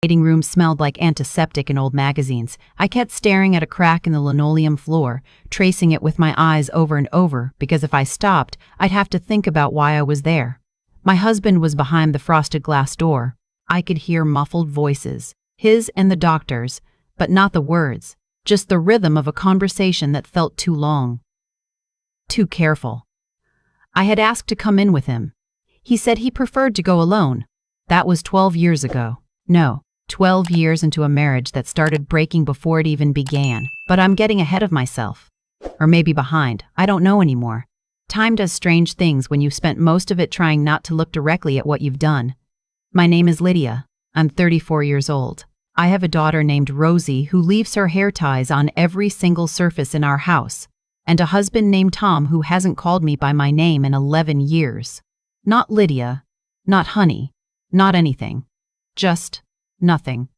waiting room smelled like antiseptic and old magazines. I kept staring at a crack in the linoleum floor, tracing it with my eyes over and over, because if I stopped, I'd have to think about why I was there. My husband was behind the frosted glass door. I could hear muffled voices, his and the doctor's, but not the words, just the rhythm of a conversation that felt too long. Too careful. I had asked to come in with him. He said he preferred to go alone. That was 12 years ago. No, 12 years into a marriage that started breaking before it even began. But I'm getting ahead of myself. Or maybe behind, I don't know anymore. Time does strange things when you've spent most of it trying not to look directly at what you've done. My name is Lydia. I'm 34 years old. I have a daughter named Rosie who leaves her hair ties on every single surface in our house, and a husband named Tom who hasn't called me by my name in 11 years. Not Lydia, not honey, not anything. Just nothing.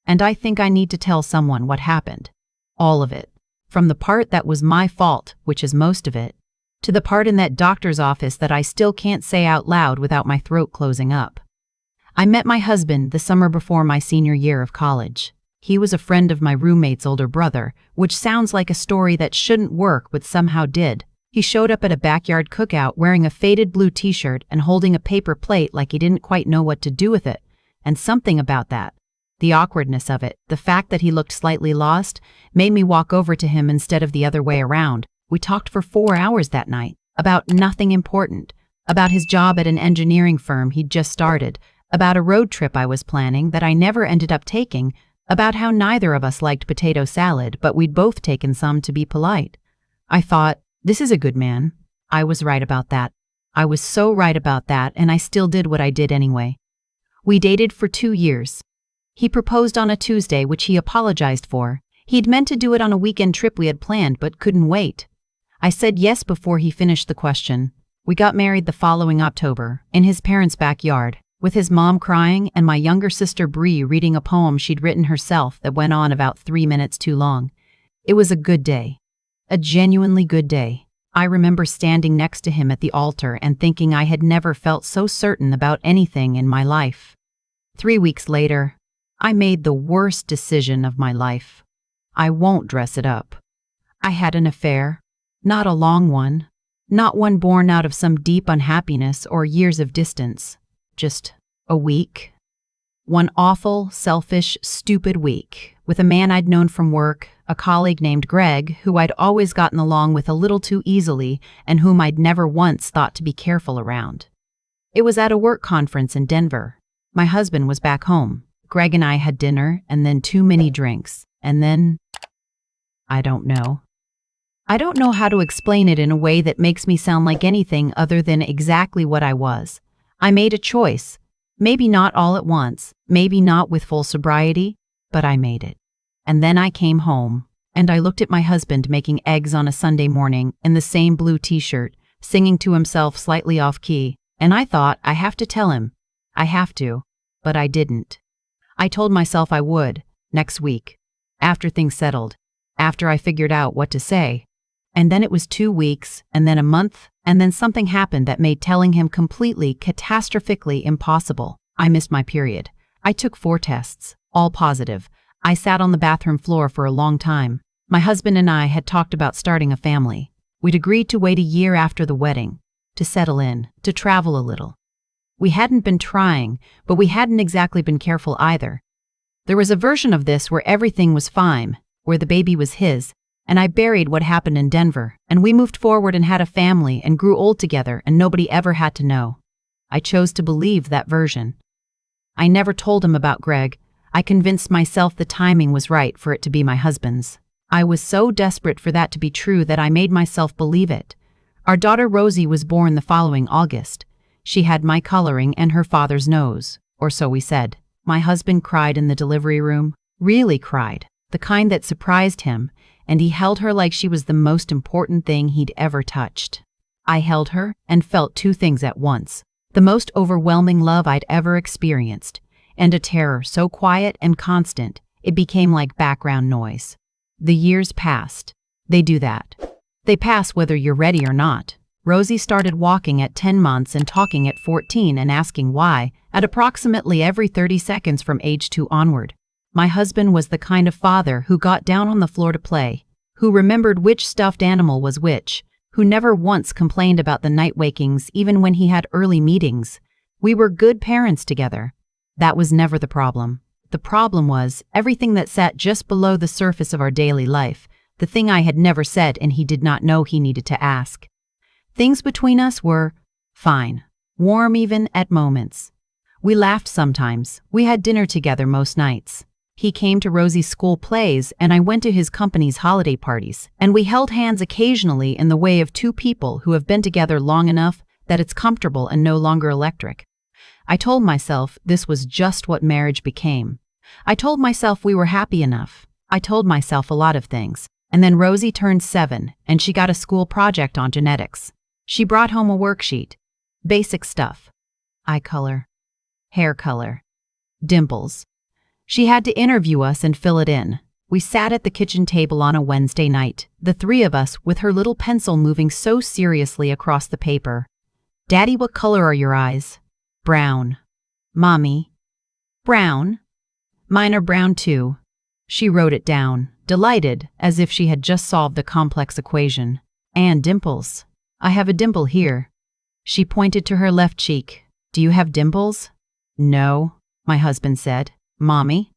And I think I need to tell someone what happened. All of it. From the part that was my fault, which is most of it, to the part in that doctor's office that I still can't say out loud without my throat closing up. I met my husband the summer before my senior year of college. He was a friend of my roommate's older brother, which sounds like a story that shouldn't work but somehow did. He showed up at a backyard cookout wearing a faded blue t-shirt and holding a paper plate like he didn't quite know what to do with it. And something about that, the awkwardness of it, the fact that he looked slightly lost, made me walk over to him instead of the other way around. We talked for 4 hours that night, about nothing important, about his job at an engineering firm he'd just started, about a road trip I was planning that I never ended up taking, about how neither of us liked potato salad, but we'd both taken some to be polite. I thought, this is a good man. I was right about that. I was so right about that, and I still did what I did anyway. We dated for 2 years. He proposed on a Tuesday, which he apologized for. He'd meant to do it on a weekend trip we had planned, but couldn't wait. I said yes before he finished the question. We got married the following October, in his parents' backyard, with his mom crying and my younger sister Bree reading a poem she'd written herself that went on about 3 minutes too long. It was a good day. A genuinely good day. I remember standing next to him at the altar and thinking I had never felt so certain about anything in my life. 3 weeks later, I made the worst decision of my life. I won't dress it up. I had an affair. Not a long one. Not one born out of some deep unhappiness or years of distance. Just a week. One awful, selfish, stupid week, with a man I'd known from work, a colleague named Greg, who I'd always gotten along with a little too easily and whom I'd never once thought to be careful around. It was at a work conference in Denver. My husband was back home. Greg and I had dinner, and then too many drinks, and then… I don't know. I don't know how to explain it in a way that makes me sound like anything other than exactly what I was. I made a choice. Maybe not all at once, maybe not with full sobriety, but I made it. And then I came home, and I looked at my husband making eggs on a Sunday morning in the same blue t-shirt, singing to himself slightly off-key, and I thought, I have to tell him. I have to, but I didn't. I told myself I would, next week, after things settled, after I figured out what to say. And then it was 2 weeks, and then a month, and then something happened that made telling him completely, catastrophically impossible. I missed my period. I took 4 tests, all positive. I sat on the bathroom floor for a long time. My husband and I had talked about starting a family. We'd agreed to wait a year after the wedding, to settle in, to travel a little. We hadn't been trying, but we hadn't exactly been careful either. There was a version of this where everything was fine, where the baby was his, and I buried what happened in Denver, and we moved forward and had a family and grew old together and nobody ever had to know. I chose to believe that version. I never told him about Greg. I convinced myself the timing was right for it to be my husband's. I was so desperate for that to be true that I made myself believe it. Our daughter Rosie was born the following August. She had my coloring and her father's nose, or so we said. My husband cried in the delivery room, really cried, the kind that surprised him, and he held her like she was the most important thing he'd ever touched. I held her and felt 2 things at once, the most overwhelming love I'd ever experienced, and a terror so quiet and constant it became like background noise. The years passed. They do that. They pass whether you're ready or not. Rosie started walking at 10 months and talking at 14 and asking why, at approximately every 30 seconds from age 2 onward. My husband was the kind of father who got down on the floor to play, who remembered which stuffed animal was which, who never once complained about the night wakings even when he had early meetings. We were good parents together. That was never the problem. The problem was everything that sat just below the surface of our daily life, the thing I had never said and he did not know he needed to ask. Things between us were fine, warm even at moments. We laughed sometimes. We had dinner together most nights. He came to Rosie's school plays and I went to his company's holiday parties, and we held hands occasionally in the way of two people who have been together long enough that it's comfortable and no longer electric. I told myself this was just what marriage became. I told myself we were happy enough. I told myself a lot of things. And then Rosie turned 7 and she got a school project on genetics. She brought home a worksheet. Basic stuff. Eye color. Hair color. Dimples. She had to interview us and fill it in. We sat at the kitchen table on a Wednesday night, the three of us with her little pencil moving so seriously across the paper. Daddy, what color are your eyes? Brown. Mommy. Brown. Mine are brown too. She wrote it down, delighted, as if she had just solved the complex equation. And dimples. I have a dimple here. She pointed to her left cheek. Do you have dimples? No, my husband said. Mommy?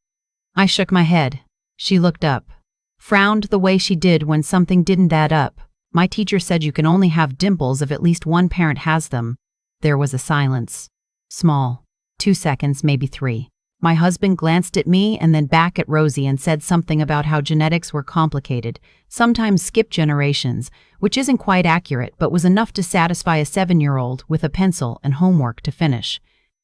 I shook my head. She looked up, frowned the way she did when something didn't add up. My teacher said you can only have dimples if at least one parent has them. There was a silence. Small. 2 seconds, maybe 3. My husband glanced at me and then back at Rosie and said something about how genetics were complicated, sometimes skipped generations, which isn't quite accurate but was enough to satisfy a 7-year-old with a pencil and homework to finish.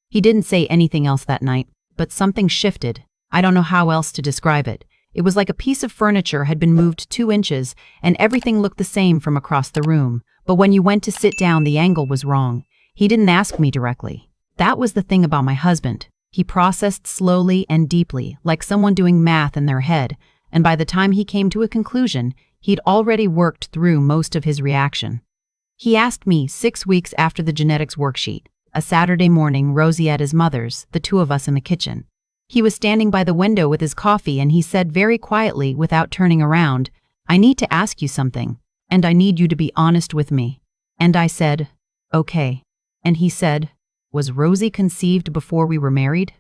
He didn't say anything else that night, but something shifted. I don't know how else to describe it. It was like a piece of furniture had been moved 2 inches and everything looked the same from across the room, but when you went to sit down the angle was wrong. He didn't ask me directly. That was the thing about my husband. He processed slowly and deeply, like someone doing math in their head, and by the time he came to a conclusion, he'd already worked through most of his reaction. He asked me 6 weeks after the genetics worksheet, a Saturday morning, Rosie at his mother's, the two of us in the kitchen. He was standing by the window with his coffee and he said very quietly, without turning around, I need to ask you something, and I need you to be honest with me. And I said, okay. And he said, was Rosie conceived before we were married?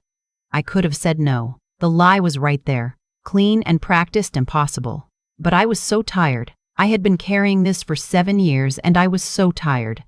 I could have said no. The lie was right there, clean and practiced and possible. But I was so tired. I had been carrying this for 7 years and I was so tired.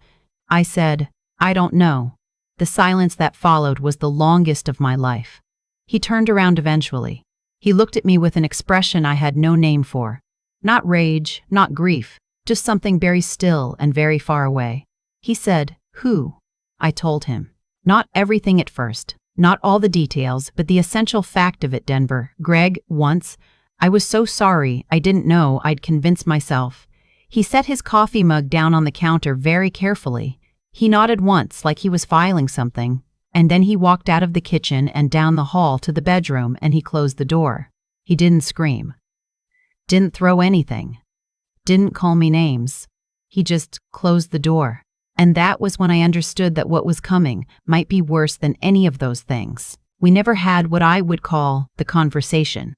I said, I don't know. The silence that followed was the longest of my life. He turned around eventually. He looked at me with an expression I had no name for. Not rage, not grief, just something very still and very far away. He said, who? I told him. Not everything at first, not all the details, but the essential fact of it, Denver. Greg, once. I was so sorry, I didn't know, I'd convinced myself. He set his coffee mug down on the counter very carefully. He nodded once like he was filing something, and then he walked out of the kitchen and down the hall to the bedroom and he closed the door. He didn't scream. Didn't throw anything. Didn't call me names. He just closed the door. And that was when I understood that what was coming might be worse than any of those things. We never had what I would call the conversation.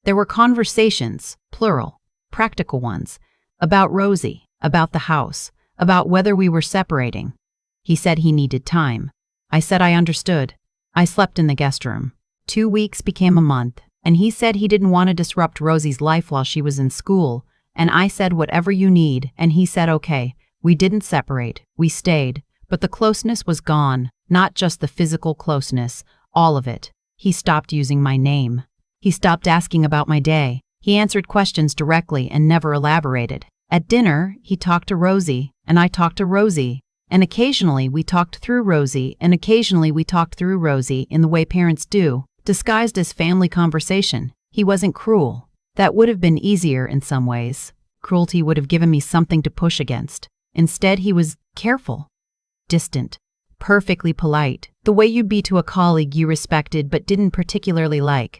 There were conversations, plural, practical ones, about Rosie, about the house, about whether we were separating. He said he needed time. I said I understood. I slept in the guest room. 2 weeks became a month, and he said he didn't want to disrupt Rosie's life while she was in school, and I said whatever you need, and he said okay. We didn't separate, we stayed, but the closeness was gone, not just the physical closeness, all of it. He stopped using my name. He stopped asking about my day. He answered questions directly and never elaborated. At dinner, he talked to Rosie, and I talked to Rosie, and occasionally we talked through Rosie, and occasionally we talked through Rosie in the way parents do, disguised as family conversation. He wasn't cruel. That would have been easier in some ways. Cruelty would have given me something to push against. Instead, he was careful, distant, perfectly polite, the way you'd be to a colleague you respected but didn't particularly like.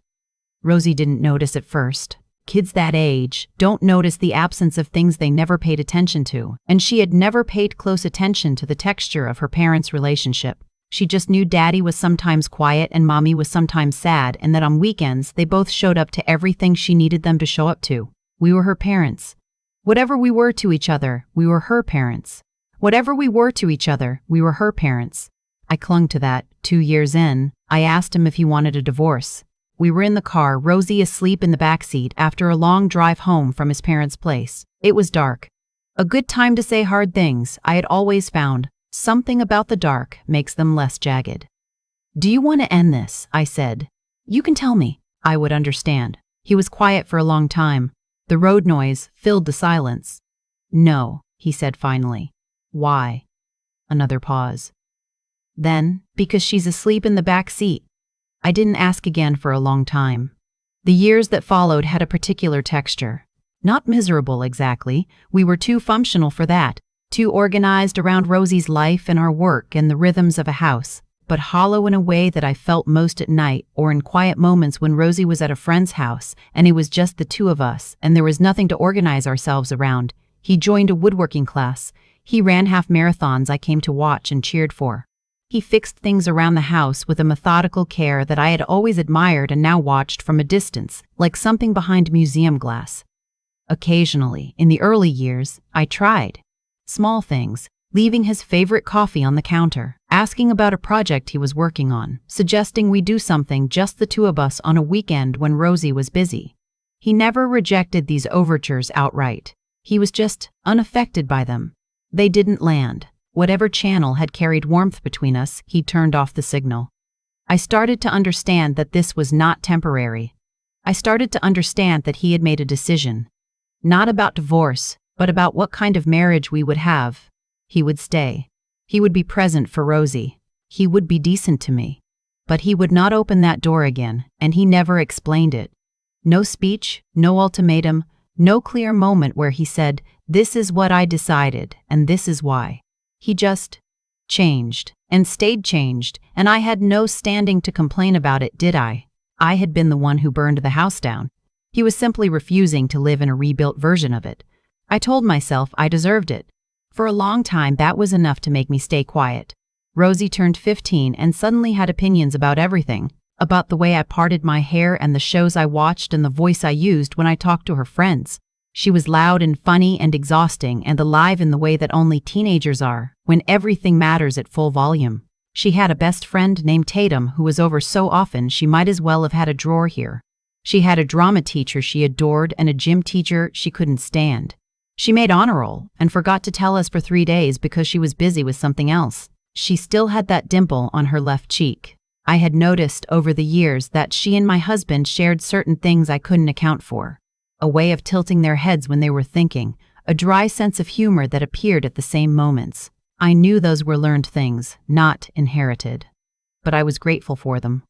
Rosie didn't notice at first. Kids that age don't notice the absence of things they never paid attention to, and she had never paid close attention to the texture of her parents' relationship. She just knew Daddy was sometimes quiet and Mommy was sometimes sad, and that on weekends they both showed up to everything she needed them to show up to. We were her parents. Whatever we were to each other, we were her parents. Whatever we were to each other, we were her parents. I clung to that. 2 years in, I asked him if he wanted a divorce. We were in the car, Rosie asleep in the back seat after a long drive home from his parents' place. It was dark. A good time to say hard things, I had always found. Something about the dark makes them less jagged. Do you want to end this? I said. You can tell me. I would understand. He was quiet for a long time. The road noise filled the silence. No, he said finally. Why? Another pause. Then, because she's asleep in the back seat. I didn't ask again for a long time. The years that followed had a particular texture. Not miserable exactly, we were too functional for that, too organized around Rosie's life and our work and the rhythms of a house, but hollow in a way that I felt most at night or in quiet moments when Rosie was at a friend's house and it was just the two of us and there was nothing to organize ourselves around. He joined a woodworking class. He ran half marathons I came to watch and cheered for. He fixed things around the house with a methodical care that I had always admired and now watched from a distance, like something behind museum glass. Occasionally, in the early years, I tried. Small things, leaving his favorite coffee on the counter, asking about a project he was working on, suggesting we do something just the two of us on a weekend when Rosie was busy. He never rejected these overtures outright. He was just unaffected by them. They didn't land. Whatever channel had carried warmth between us, he turned off the signal. I started to understand that this was not temporary. I started to understand that he had made a decision. Not about divorce, but about what kind of marriage we would have. He would stay. He would be present for Rosie. He would be decent to me. But he would not open that door again, and he never explained it. No speech, no ultimatum, no clear moment where he said, "This is what I decided, and this is why." He just changed, and stayed changed, and I had no standing to complain about it, did I? I had been the one who burned the house down. He was simply refusing to live in a rebuilt version of it. I told myself I deserved it. For a long time that was enough to make me stay quiet. Rosie turned 15 and suddenly had opinions about everything, about the way I parted my hair and the shows I watched and the voice I used when I talked to her friends. She was loud and funny and exhausting and alive in the way that only teenagers are, when everything matters at full volume. She had a best friend named Tatum who was over so often she might as well have had a drawer here. She had a drama teacher she adored and a gym teacher she couldn't stand. She made honor roll and forgot to tell us for 3 days because she was busy with something else. She still had that dimple on her left cheek. I had noticed over the years that she and my husband shared certain things I couldn't account for. A way of tilting their heads when they were thinking, a dry sense of humor that appeared at the same moments. I knew those were learned things, not inherited. But I was grateful for them.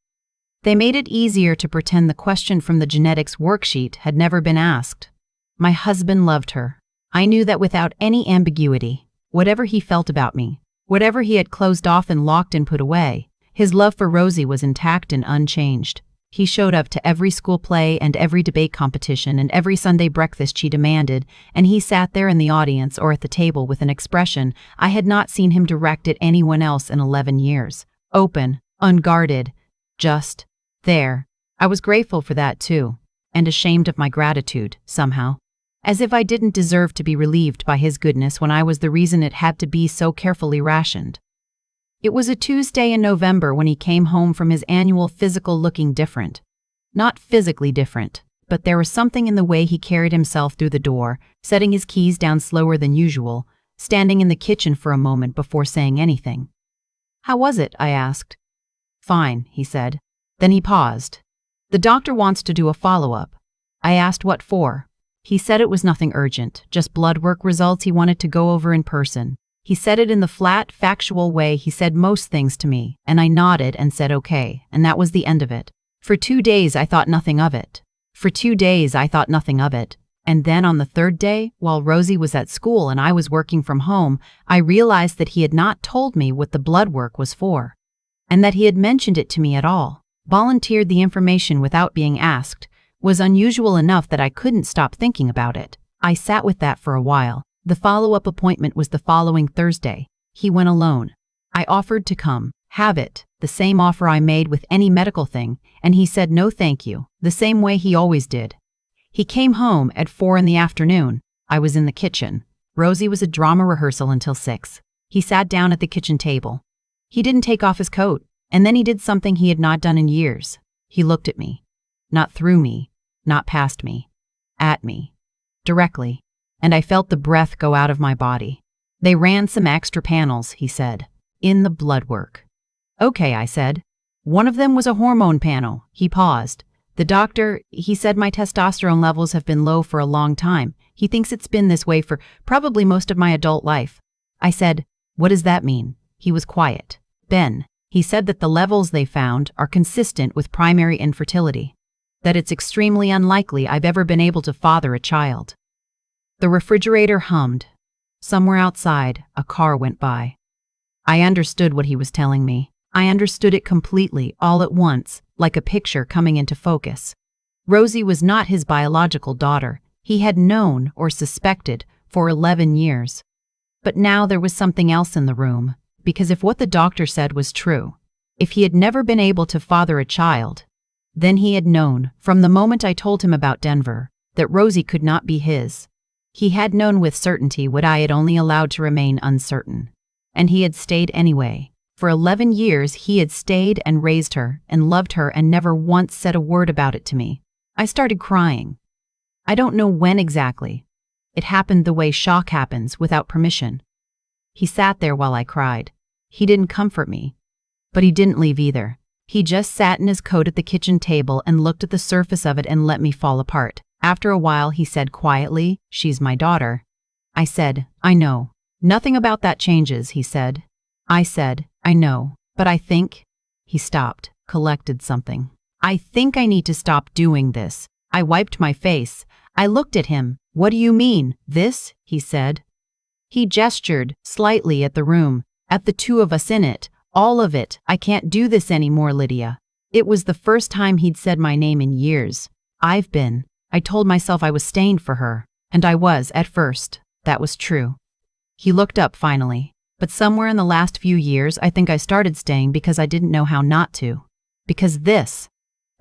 They made it easier to pretend the question from the genetics worksheet had never been asked. My husband loved her. I knew that without any ambiguity. Whatever he felt about me, whatever he had closed off and locked and put away, his love for Rosie was intact and unchanged. He showed up to every school play and every debate competition and every Sunday breakfast she demanded, and he sat there in the audience or at the table with an expression I had not seen him direct at anyone else in 11 years. Open, unguarded, just there. I was grateful for that too, and ashamed of my gratitude, somehow. As if I didn't deserve to be relieved by his goodness when I was the reason it had to be so carefully rationed. It was a Tuesday in November when he came home from his annual physical looking different. Not physically different, but there was something in the way he carried himself through the door, setting his keys down slower than usual, standing in the kitchen for a moment before saying anything. "How was it?" I asked. "Fine," he said. Then he paused. "The doctor wants to do a follow-up." I asked what for. He said it was nothing urgent, just blood work results he wanted to go over in person. He said it in the flat, factual way he said most things to me, and I nodded and said okay, and that was the end of it. For 2 days I thought nothing of it. And then on the 3rd day, while Rosie was at school and I was working from home, I realized that he had not told me what the blood work was for, and that he had mentioned it to me at all, volunteered the information without being asked, was unusual enough that I couldn't stop thinking about it. I sat with that for a while. The follow-up appointment was the following Thursday. He went alone. I offered to come, have it, the same offer I made with any medical thing, and he said no thank you, the same way he always did. He came home at 4 in the afternoon. I was in the kitchen. Rosie was at drama rehearsal until 6. He sat down at the kitchen table. He didn't take off his coat, and then he did something he had not done in years. He looked at me. Not through me, not past me. At me. Directly. And I felt the breath go out of my body. They ran some extra panels, he said, in the blood work. Okay, I said. One of them was a hormone panel. He paused. The doctor, he said my testosterone levels have been low for a long time. He thinks it's been this way for probably most of my adult life. I said, what does that mean? He was quiet. Ben, he said that the levels they found are consistent with primary infertility. That it's extremely unlikely I've ever been able to father a child. The refrigerator hummed. Somewhere outside, a car went by. I understood what he was telling me. I understood it completely, all at once, like a picture coming into focus. Rosie was not his biological daughter. He had known, or suspected, for 11 years. But now there was something else in the room, because if what the doctor said was true, if he had never been able to father a child, then he had known, from the moment I told him about Denver, that Rosie could not be his. He had known with certainty what I had only allowed to remain uncertain. And he had stayed anyway. For 11 years he had stayed and raised her and loved her and never once said a word about it to me. I started crying. I don't know when exactly. It happened the way shock happens, without permission. He sat there while I cried. He didn't comfort me. But he didn't leave either. He just sat in his coat at the kitchen table and looked at the surface of it and let me fall apart. After a while he said quietly, she's my daughter. I said, I know. Nothing about that changes, he said. I said, I know, but I think… He stopped, collected something. I think I need to stop doing this. I wiped my face. I looked at him. What do you mean, this? He said. He gestured, slightly at the room, at the two of us in it, all of it. I can't do this anymore, Lydia. It was the first time he'd said my name in years. I told myself I was staying for her, and I was, at first. That was true. He looked up finally. But somewhere in the last few years, I think I started staying because I didn't know how not to. Because this,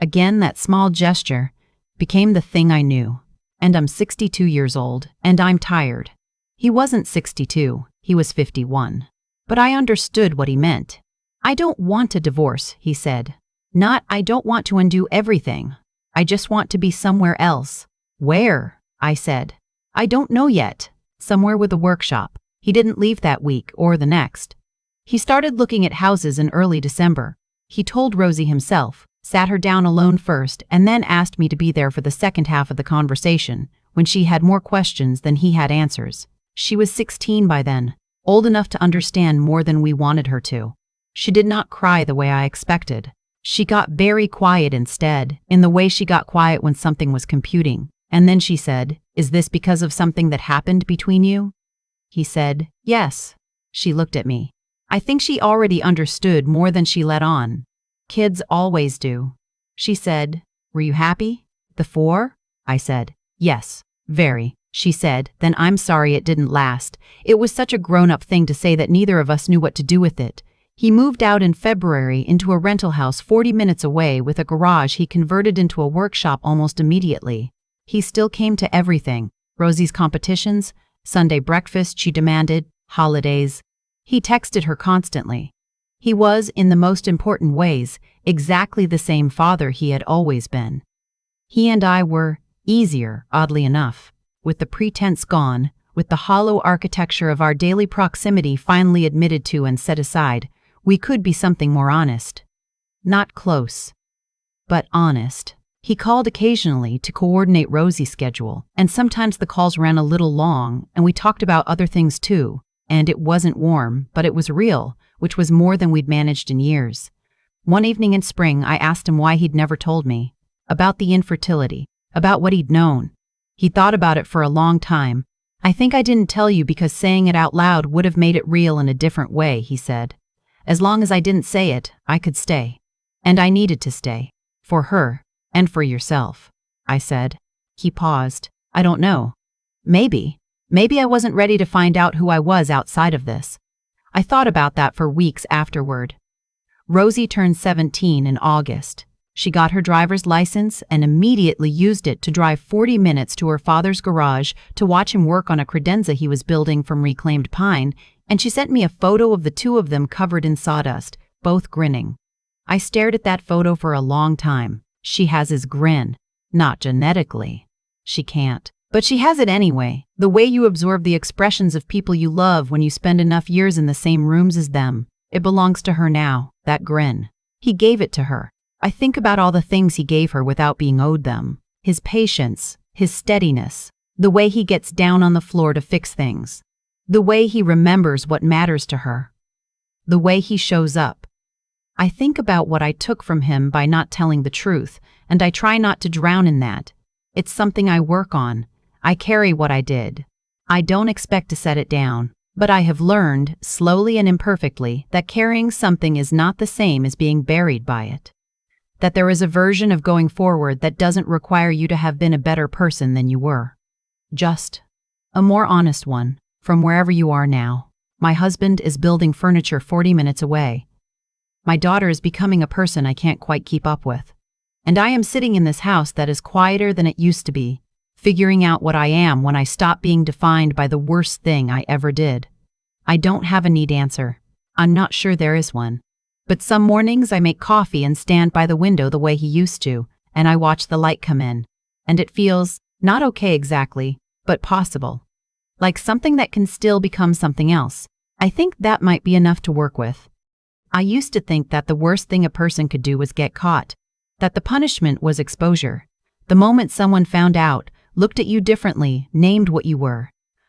again that small gesture, became the thing I knew. And I'm 62 years old, and I'm tired. He wasn't 62, he was 51. But I understood what he meant. I don't want a divorce, he said. Not, I don't want to undo everything. I just want to be somewhere else. Where? I said. I don't know yet. Somewhere with a workshop. He didn't leave that week or the next. He started looking at houses in early December. He told Rosie himself, sat her down alone first, and then asked me to be there for the second half of the conversation, when she had more questions than he had answers. She was 16 by then, old enough to understand more than we wanted her to. She did not cry the way I expected. She got very quiet instead, in the way she got quiet when something was computing. And then she said, is this because of something that happened between you? He said, yes. She looked at me. I think she already understood more than she let on. Kids always do. She said, were you happy? The 4? I said, yes, very. She said, then I'm sorry it didn't last. It was such a grown-up thing to say that neither of us knew what to do with it. He moved out in February into a rental house 40 minutes away with a garage he converted into a workshop almost immediately. He still came to everything. Rosie's competitions, Sunday breakfast she demanded, holidays. He texted her constantly. He was, in the most important ways, exactly the same father he had always been. He and I were easier, oddly enough. With the pretense gone, with the hollow architecture of our daily proximity finally admitted to and set aside, we could be something more honest. Not close, but honest. He called occasionally to coordinate Rosie's schedule, and sometimes the calls ran a little long, and we talked about other things too, and it wasn't warm, but it was real, which was more than we'd managed in years. One evening in spring, I asked him why he'd never told me. About the infertility, about what he'd known. He thought about it for a long time. I think I didn't tell you because saying it out loud would have made it real in a different way, he said. As long as I didn't say it, I could stay. And I needed to stay. For her, and for yourself. I said. He paused. I don't know. Maybe. Maybe I wasn't ready to find out who I was outside of this. I thought about that for weeks afterward. Rosie turned 17 in August. She got her driver's license and immediately used it to drive 40 minutes to her father's garage to watch him work on a credenza he was building from reclaimed pine, and she sent me a photo of the two of them covered in sawdust, both grinning. I stared at that photo for a long time. She has his grin. Not genetically. She can't. But she has it anyway, the way you absorb the expressions of people you love when you spend enough years in the same rooms as them. It belongs to her now, that grin. He gave it to her. I think about all the things he gave her without being owed them. His patience, his steadiness, the way he gets down on the floor to fix things, the way he remembers what matters to her, the way he shows up. I think about what I took from him by not telling the truth, and I try not to drown in that. It's something I work on. I carry what I did. I don't expect to set it down, but I have learned, slowly and imperfectly, that carrying something is not the same as being buried by it. That there is a version of going forward that doesn't require you to have been a better person than you were. Just a more honest one, from wherever you are now. My husband is building furniture 40 minutes away. My daughter is becoming a person I can't quite keep up with. And I am sitting in this house that is quieter than it used to be, figuring out what I am when I stop being defined by the worst thing I ever did. I don't have a neat answer. I'm not sure there is one. But some mornings I make coffee and stand by the window the way he used to, and I watch the light come in. And it feels, not okay exactly, but possible. Like something that can still become something else. I think that might be enough to work with. I used to think that the worst thing a person could do was get caught. That the punishment was exposure. The moment someone found out, looked at you differently, named what you were.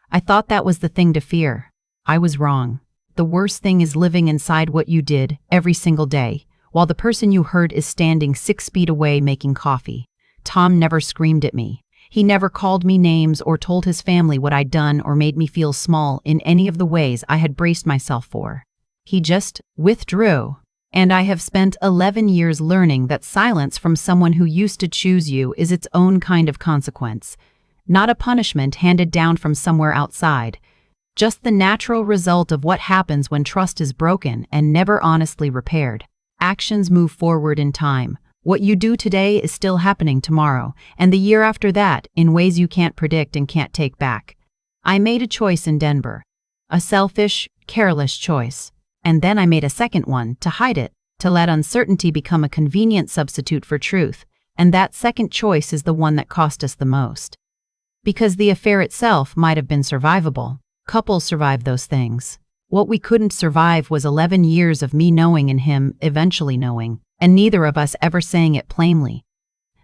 I thought that was the thing to fear. I was wrong. The worst thing is living inside what you did every single day, while the person you hurt is standing 6 feet away making coffee. Tom never screamed at me. He never called me names or told his family what I'd done or made me feel small in any of the ways I had braced myself for. He just withdrew. And I have spent 11 years learning that silence from someone who used to choose you is its own kind of consequence, not a punishment handed down from somewhere outside. Just the natural result of what happens when trust is broken and never honestly repaired. Actions move forward in time. What you do today is still happening tomorrow, and the year after that, in ways you can't predict and can't take back. I made a choice in Denver. A selfish, careless choice. And then I made a second one, to hide it, to let uncertainty become a convenient substitute for truth, and that second choice is the one that cost us the most. Because the affair itself might have been survivable. Couples survive those things. What we couldn't survive was 11 years of me knowing and him eventually knowing, and neither of us ever saying it plainly.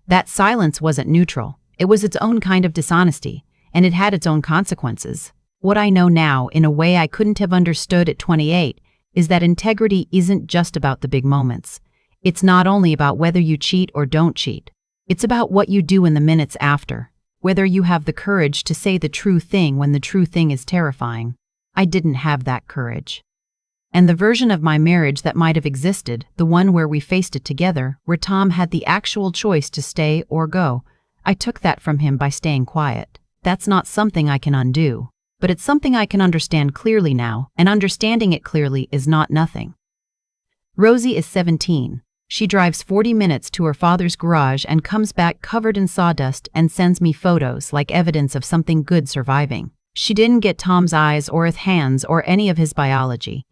That silence wasn't neutral. It was its own kind of dishonesty, and it had its own consequences. What I know now, in a way I couldn't have understood at 28, is that integrity isn't just about the big moments. It's not only about whether you cheat or don't cheat. It's about what you do in the minutes after. Whether you have the courage to say the true thing when the true thing is terrifying. I didn't have that courage. And the version of my marriage that might have existed, the one where we faced it together, where Tom had the actual choice to stay or go, I took that from him by staying quiet. That's not something I can undo, but it's something I can understand clearly now, and understanding it clearly is not nothing. Rosie is 17. She drives 40 minutes to her father's garage and comes back covered in sawdust and sends me photos like evidence of something good surviving. She didn't get Tom's eyes or his hands or any of his biology.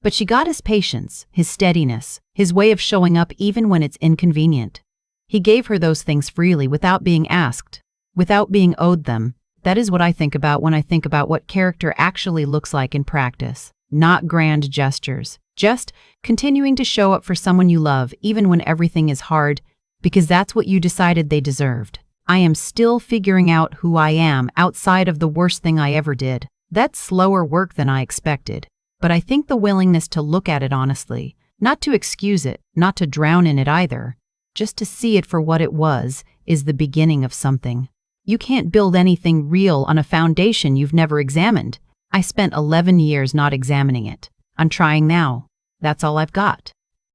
But she got his patience, his steadiness, his way of showing up even when it's inconvenient. He gave her those things freely without being asked, without being owed them. That is what I think about when I think about what character actually looks like in practice. Not grand gestures. Just continuing to show up for someone you love even when everything is hard, because that's what you decided they deserved. I am still figuring out who I am outside of the worst thing I ever did. That's slower work than I expected. But I think the willingness to look at it honestly, not to excuse it, not to drown in it either, just to see it for what it was, is the beginning of something. You can't build anything real on a foundation you've never examined. I spent 11 years not examining it. I'm trying now. That's all I've got.